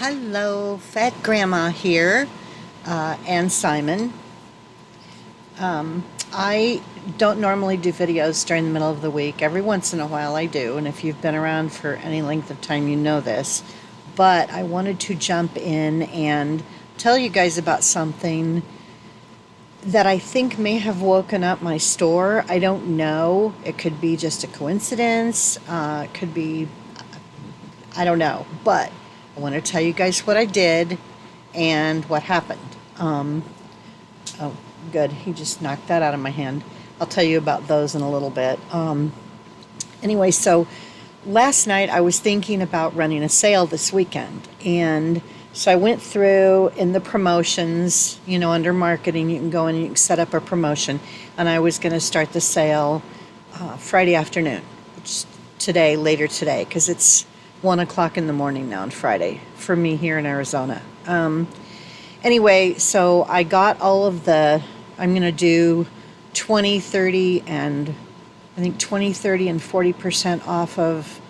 Hello, Fat Grandma here, and Simon. I don't normally do videos during the middle of the week. Every once in a while I do, and if you've been around for any length of time, you know this. But I wanted to jump in and tell you guys about something that I think may have woken up my store. I don't know. It could be just a coincidence. It could be, I don't know. But I want to tell you guys what I did and what happened. Oh, good. He just knocked that out of my hand. I'll tell you about those in a little bit. Anyway, so last night I was thinking about running a sale this weekend. And so I went through in the promotions, under marketing, you can go in and you can set up a promotion. And I was going to start the sale Friday afternoon, which is today, later today, because it's 1 o'clock in the morning now on Friday for me here in Arizona. Anyway, so I got all of I'm going to do 20, 30, and I think 20, 30, and 40% off of,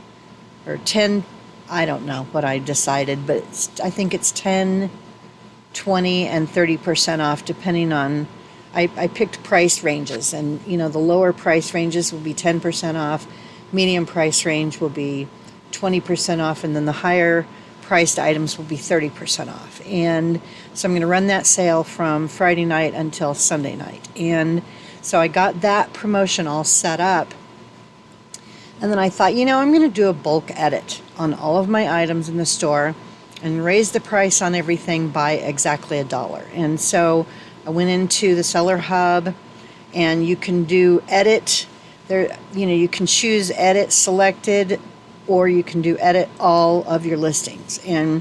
or 10, I don't know what I decided, but I think it's 10, 20, and 30% off depending on, I picked price ranges, and the lower price ranges will be 10% off, medium price range will be 20% off, and then the higher priced items will be 30% off. And so I'm going to run that sale from Friday night until Sunday night. And so I got that promotion all set up. And then I thought, I'm going to do a bulk edit on all of my items in the store and raise the price on everything by exactly $1. And so I went into the Seller Hub, and you can do edit there. You can choose edit selected, or you can do edit all of your listings. And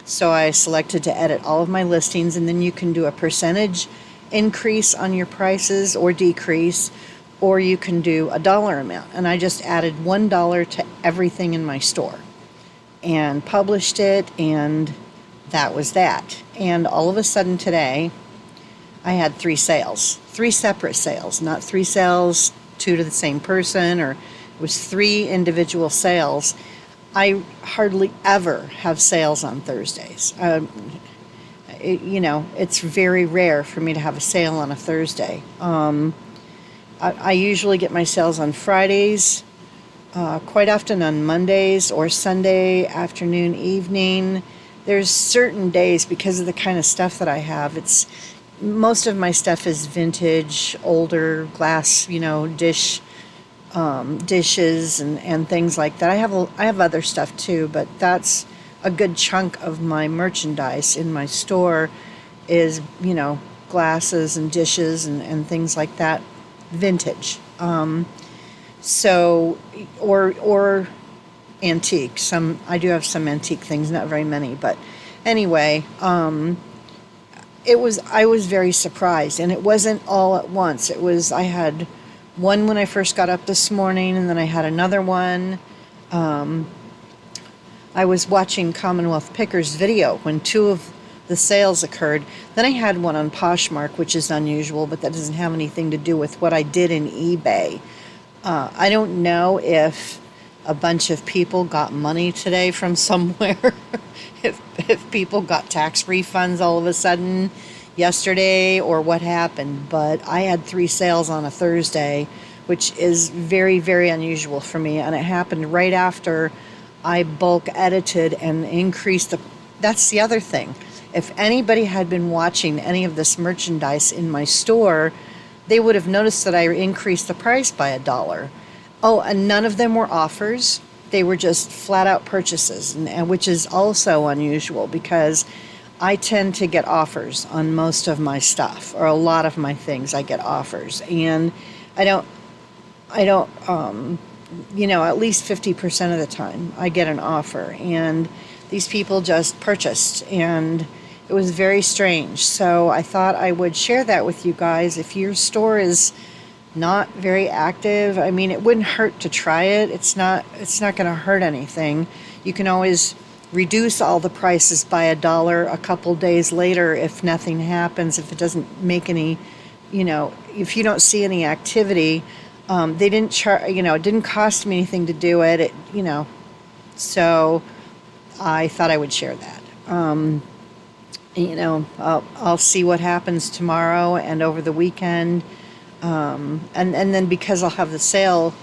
so I selected to edit all of my listings, and then you can do a percentage increase on your prices or decrease, or you can do a dollar amount. And I just added $1 to everything in my store and published it, and that was that. And all of a sudden today, I had 3 sales, 3 separate sales, not 3 sales, 2 to the same person, or it was 3 individual sales. I hardly ever have sales on Thursdays. It's very rare for me to have a sale on a Thursday. I usually get my sales on Fridays, quite often on Mondays or Sunday afternoon, evening. There's certain days, because of the kind of stuff that I have, most of my stuff is vintage, older glass, dishes and things like that. I have other stuff too, but that's a good chunk of my merchandise in my store is, glasses and dishes and things like that, vintage. So, or antique. I do have some antique things, not very many, but anyway, I was very surprised, and it wasn't all at once. I had one when I first got up this morning, and then I had another one. I was watching Commonwealth Picker's video when 2 of the sales occurred. Then I had one on Poshmark, which is unusual, but that doesn't have anything to do with what I did in eBay. I don't know if a bunch of people got money today from somewhere, if people got tax refunds all of a sudden yesterday, or what happened, but I had 3 sales on a Thursday, which is very, very unusual for me, and it happened right after I bulk edited and increased that's the other thing. If anybody had been watching any of this merchandise in my store, they would have noticed that I increased the price by $1. Oh, and none of them were offers. They were just flat out purchases, and which is also unusual, because I tend to get offers on most of my stuff, or a lot of my things I get offers, and I don't, at least 50% of the time I get an offer, and these people just purchased, and it was very strange. So I thought I would share that with you guys. If your store is not very active, it wouldn't hurt to try it. It's not going to hurt anything. You can always reduce all the prices by $1 a couple days later if nothing happens, if it doesn't make any, if you don't see any activity. They didn't it didn't cost me anything to do it. So I thought I would share that. You know, I'll see what happens tomorrow and over the weekend. And then because I'll have the sale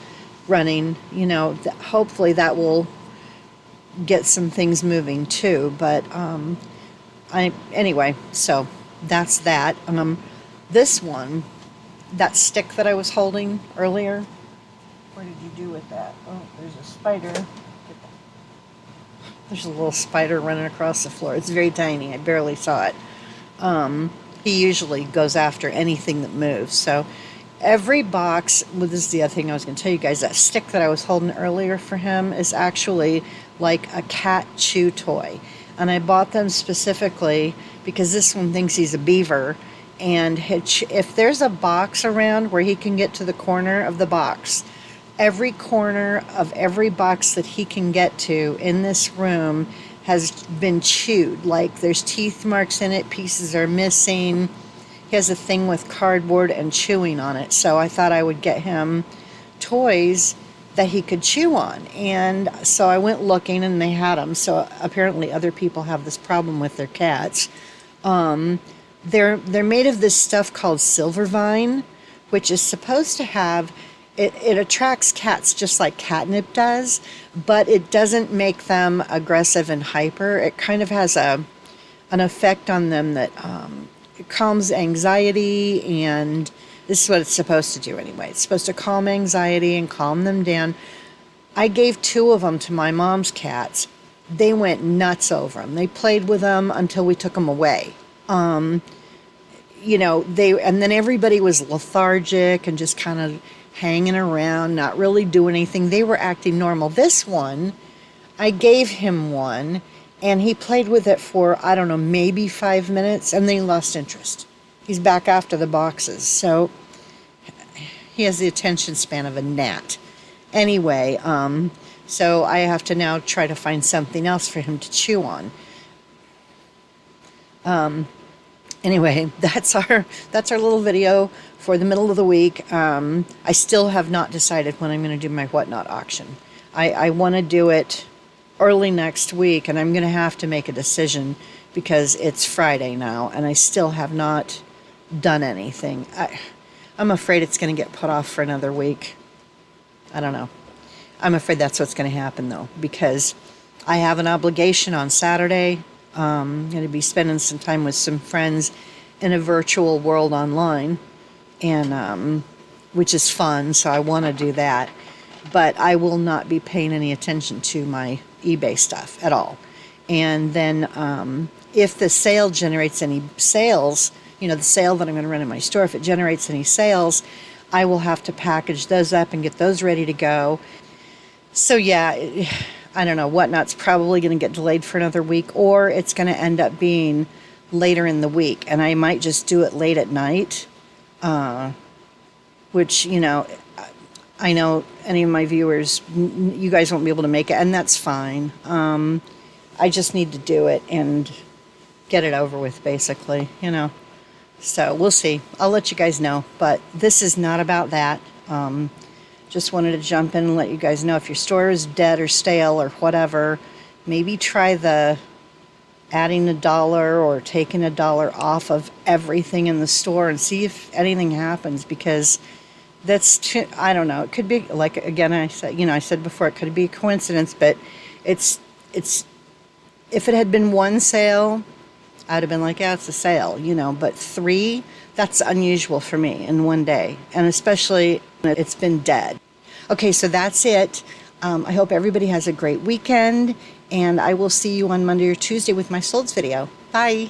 running, you know, hopefully that will get some things moving too. But anyway, so that's that. This one, that stick that I was holding earlier, what did you do with that? Oh, there's a spider. There's a little spider running across the floor. It's very tiny. I barely saw it. He usually goes after anything that moves. So every box, well, this is the other thing I was going to tell you guys, that stick that I was holding earlier for him is actually like a cat chew toy. And I bought them specifically because this one thinks he's a beaver. And if there's a box around where he can get to the corner of the box, every corner of every box that he can get to in this room has been chewed. Like there's teeth marks in it, pieces are missing. He has a thing with cardboard and chewing on it. So I thought I would get him toys that he could chew on. And so I went looking and they had them. So apparently other people have this problem with their cats. They're made of this stuff called silver vine, which is supposed to have, it attracts cats just like catnip does, but it doesn't make them aggressive and hyper. It kind of has an effect on them that it calms anxiety, and this is what it's supposed to do anyway. It's supposed to calm anxiety and calm them down. I gave 2 of them to my mom's cats. They went nuts over them. They played with them until we took them away. You know, and then everybody was lethargic and just kind of hanging around, not really doing anything. They were acting normal. This one, I gave him one, and he played with it for, I don't know, maybe 5 minutes, and then he lost interest. He's back after the boxes. So he has the attention span of a gnat. Anyway, so I have to now try to find something else for him to chew on. Anyway, that's our little video for the middle of the week. I still have not decided when I'm going to do my whatnot auction. I want to do it early next week, and I'm going to have to make a decision because it's Friday now, and I still have not done anything. I'm afraid it's going to get put off for another week. I don't know. I'm afraid that's what's going to happen, though, because I have an obligation on Saturday. I'm going to be spending some time with some friends in a virtual world online, and which is fun, so I want to do that. But I will not be paying any attention to my eBay stuff at all. And then if the sale generates any sales, you know, the sale that I'm going to run in my store, if it generates any sales, I will have to package those up and get those ready to go. So yeah, I don't know, whatnot's probably going to get delayed for another week, or it's going to end up being later in the week, and I might just do it late at night, which, you know, I know any of my viewers, you guys won't be able to make it, and that's fine. I just need to do it and get it over with, basically, you know. So we'll see. I'll let you guys know, but this is not about that. Just wanted to jump in and let you guys know if your store is dead or stale or whatever, maybe try the adding $1 or taking $1 off of everything in the store and see if anything happens, because that's too, I don't know. It could be, like, again, I said before, it could be a coincidence, but it's if it had been one sale, I'd have been like, yeah, it's a sale, you know, but 3, that's unusual for me in one day, and especially it's been dead. Okay, so that's it. I hope everybody has a great weekend, and I will see you on Monday or Tuesday with my solds video. Bye.